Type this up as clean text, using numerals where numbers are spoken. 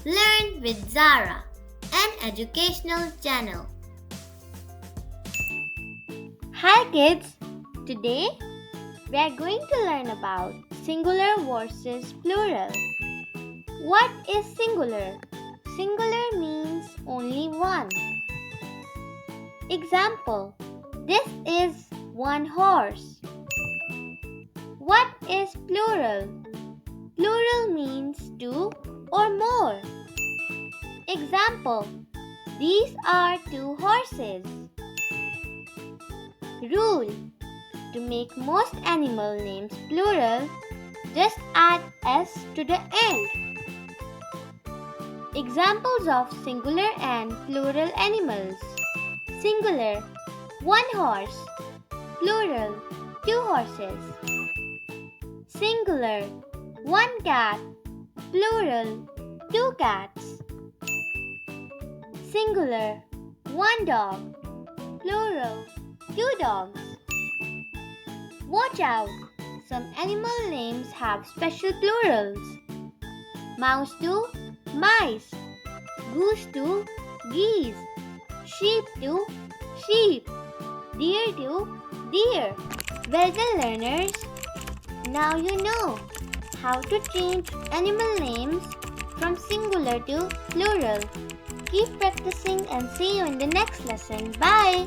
Learn with Zara, an educational channel. Hi kids! Today we are going to learn about singular versus plural. What is singular? Singular means only one. Example: this is one horse. What is plural? Plural means two or more. Example: these are two horses. Rule: to make most animal names plural, just add s to the end. Examples of singular and plural animals. Singular, one horse. Plural, two horses. Singular, one cat. Plural, two cats. Singular, one dog. Plural, two dogs. Watch out! Some animal names have special plurals. Mouse to mice. Goose to geese. Sheep to sheep. Deer to deer. Well done, learners. Now you know how to change animal names from singular to plural. Keep practicing and see you in the next lesson. Bye!